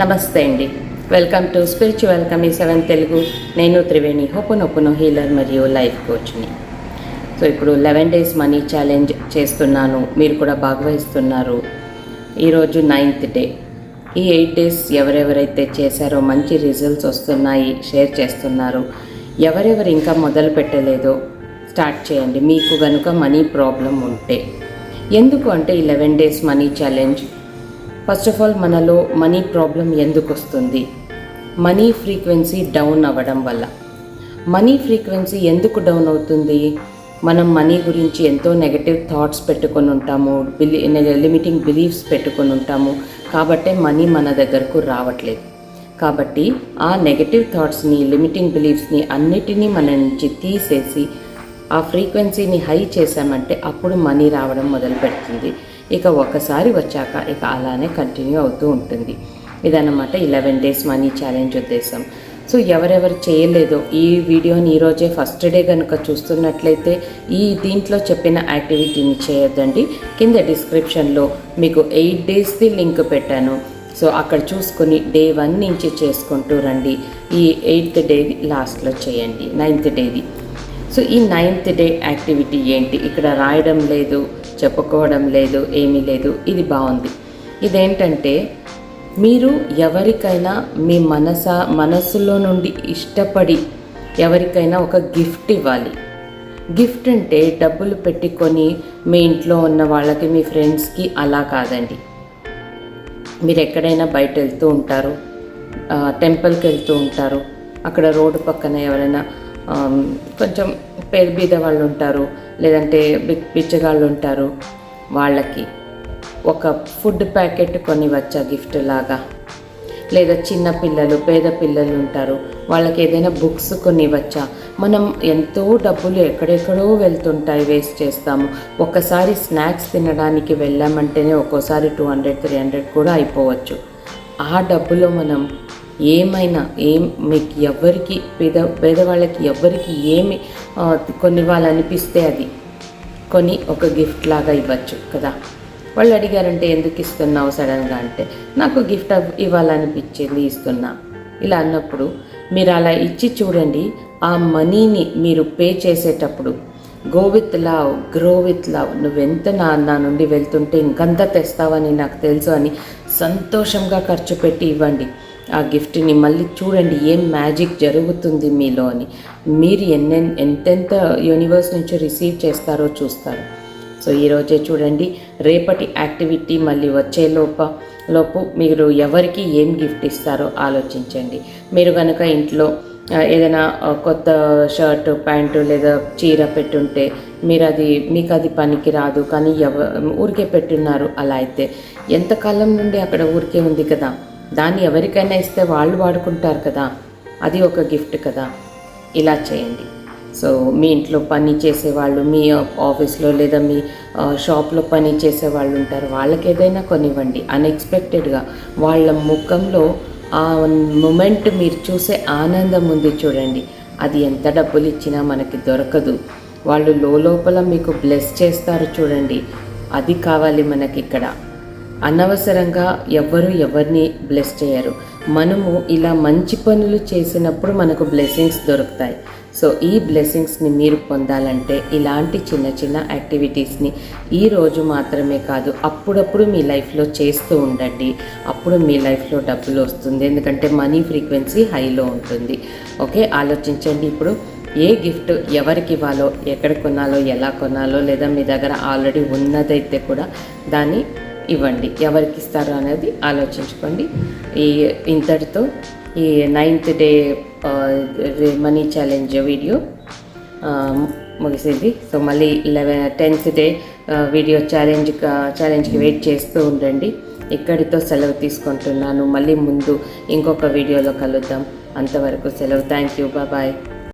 నమస్తే అండి. Welcome to spiritual కమీ 7 తెలుగు. నేను త్రివేణి, హోపోనోపోనో హీలర్ మరియు లైఫ్ కోచ్ని. సో ఇప్పుడు 11 days మనీ ఛాలెంజ్ చేస్తున్నాను, మీరు కూడా భాగవహిస్తున్నారు. ఈరోజు 9th డే. ఈ 8 days ఎవరెవరైతే చేశారో మంచి రిజల్ట్స్ వస్తున్నాయి, షేర్ చేస్తున్నారు. ఎవరెవరు ఇంకా మొదలు పెట్టలేదో స్టార్ట్ చేయండి, మీకు కనుక మనీ ప్రాబ్లం ఉంటే. ఎందుకు అంటే 11 days money challenge, first of all మనలో మనీ ప్రాబ్లం ఎందుకు వస్తుంది? మనీ ఫ్రీక్వెన్సీ డౌన్ అవ్వడం వల్ల. మనీ ఫ్రీక్వెన్సీ ఎందుకు డౌన్ అవుతుంది? మనం మనీ గురించి ఎంతో నెగటివ్ థాట్స్ పెట్టుకొని ఉంటాము, లిమిటింగ్ బిలీఫ్స్ పెట్టుకొని ఉంటాము, కాబట్టే మనీ మన దగ్గరకు రావట్లేదు. కాబట్టి ఆ నెగటివ్ థాట్స్ని, లిమిటింగ్ బిలీఫ్స్ని అన్నిటినీ మన నుంచి తీసేసి ఆ ఫ్రీక్వెన్సీని హై చేసామంటే అప్పుడు మనీ రావడం మొదలు పెడుతుంది. ఇక ఒకసారి వచ్చాక ఇక అలానే కంటిన్యూ అవుతూ ఉంటుంది. ఇదన్నమాట 11 days మనీ ఛాలెంజ్ ఉద్దేశం. సో ఎవరెవరు చేయలేదో ఈ వీడియోని ఈరోజే ఫస్ట్ డే కనుక చూస్తున్నట్లయితే దీంట్లో చెప్పిన యాక్టివిటీని చేయొద్దండి. కింద డిస్క్రిప్షన్లో మీకు 8 daysది లింక్ పెట్టాను. సో అక్కడ చూసుకొని డే 1 నుంచి చేసుకుంటూ రండి. ఈ 8th డే లాస్ట్లో చేయండి, 9th డేది. సో ఈ 9th డే యాక్టివిటీ ఏంటి? ఇక్కడ రాయడం లేదు, చెప్పుకోవడం లేదు, ఏమీ లేదు. ఇది బాగుంది. ఇదేంటంటే, మీరు ఎవరికైనా మీ మనసులో నుండి ఇష్టపడి ఎవరికైనా ఒక గిఫ్ట్ ఇవ్వాలి. గిఫ్ట్ అంటే డబ్బులు పెట్టుకొని మీ ఇంట్లో ఉన్న వాళ్ళకి, మీ ఫ్రెండ్స్కి అలా కాదండి. మీరు ఎక్కడైనా బయట వెళ్తూ ఉంటారు, టెంపుల్కి వెళ్తూ ఉంటారు, అక్కడ రోడ్డు పక్కన ఎవరైనా కొంచెం బీద వాళ్ళు ఉంటారు, లేదంటే బిచ్చగాళ్ళు ఉంటారు, వాళ్ళకి ఒక ఫుడ్ ప్యాకెట్ కొనివచ్చా గిఫ్ట్ లాగా? లేదా చిన్న పిల్లలు, పేద పిల్లలు ఉంటారు, వాళ్ళకి ఏదైనా బుక్స్ కొనివచ్చా? మనం ఎంతో డబ్బులు ఎక్కడెక్కడో వెళ్తుంటాయి, వేస్ట్ చేస్తాము. ఒక్కసారి స్నాక్స్ తినడానికి వెళ్ళామంటేనే ఒక్కోసారి 200-300 కూడా అయిపోవచ్చు. ఆ డబ్బులో మనం ఏమైనా మీకు ఎవరికి పేదవాళ్ళకి ఎవరికి ఏమి కొనివ్వాలనిపిస్తే అది కొని ఒక గిఫ్ట్ లాగా ఇవ్వచ్చు కదా. వాళ్ళు అడిగారంటే ఎందుకు ఇస్తున్నావు సడన్గా అంటే, నాకు గిఫ్ట్ ఇవ్వాలనిపించింది ఇస్తున్నా. ఇలా అన్నప్పుడు మీరు అలా ఇచ్చి చూడండి. ఆ మనీని మీరు పే చేసేటప్పుడు go with love, grow with love. నువ్వెంత నా నుండి వెళ్తుంటే ఇంకంత తెస్తావని నాకు తెలుసు అని సంతోషంగా ఖర్చు పెట్టి ఇవ్వండి ఆ గిఫ్ట్ని. మళ్ళీ చూడండి ఏం మ్యాజిక్ జరుగుతుంది మీలో అని. మీరు ఎంతెంత యూనివర్స్ నుంచి రిసీవ్ చేస్తారో చూస్తారు. సో ఈరోజే చూడండి. రేపటి యాక్టివిటీ మళ్ళీ వచ్చే లోపు మీరు ఎవరికి ఏం గిఫ్ట్ ఇస్తారో ఆలోచించండి. మీరు కనుక ఇంట్లో ఏదైనా కొత్త షర్టు, ప్యాంటు లేదా చీర పెట్టుంటే మీకు అది పనికి రాదు, కానీ ఊరికే పెట్టున్నారు. అలా అయితే ఎంతకాలం నుండి అక్కడ ఊరికే ఉంది కదా, దాన్ని ఎవరికైనా ఇస్తే వాళ్ళు వాడుకుంటారు కదా, అది ఒక గిఫ్ట్ కదా. ఇలా చేయండి. సో మీ ఇంట్లో పని చేసేవాళ్ళు, మీ ఆఫీస్లో లేదా మీ షాప్లో పని చేసేవాళ్ళు ఉంటారు, వాళ్ళకి ఏదైనా కొనివ్వండి. అన్ఎక్స్పెక్టెడ్గా వాళ్ళ ముఖంలో ఆ మూమెంట్ మీరు చూసే ఆనందం ఉంది చూడండి, అది ఎంత డబ్బులు ఇచ్చినా మనకి దొరకదు. వాళ్ళు లోపల మీకు బ్లెస్ చేస్తారు చూడండి, అది కావాలి మనకి ఇక్కడ. అనవసరంగా ఎవరిని బ్లెస్ చేయరు. మనము ఇలా మంచి పనులు చేసినప్పుడు మనకు బ్లెస్సింగ్స్ దొరుకుతాయి. సో ఈ బ్లెస్సింగ్స్ని మీరు పొందాలంటే ఇలాంటి చిన్న చిన్న యాక్టివిటీస్ని ఈరోజు మాత్రమే కాదు, అప్పుడప్పుడు మీ లైఫ్లో చేస్తూ ఉండండి. అప్పుడు మీ లైఫ్లో డబ్బులు వస్తుంది, ఎందుకంటే మనీ ఫ్రీక్వెన్సీ హైలో ఉంటుంది. ఓకే, ఆలోచించండి. ఇప్పుడు ఏ గిఫ్ట్ ఎవరికి ఇవ్వాలో, ఎక్కడ కొనాలో, ఎలా కొనాలో, లేదా మీ దగ్గర ఆల్రెడీ ఉన్నదైతే కూడా దాన్ని ఇవ్వండి. ఎవరికి ఇస్తారో అనేది ఆలోచించుకోండి. ఇంతటితో ఈ 9th day money challenge video ముగిసింది. సో మళ్ళీ 10th డే వీడియో ఛాలెంజ్కి వెయిట్ చేస్తూ ఉండండి. ఇక్కడితో సెలవు తీసుకుంటున్నాను. మళ్ళీ ముందు ఇంకొక వీడియోలో కలుద్దాం. అంతవరకు సెలవు. Thank you. బాయ్.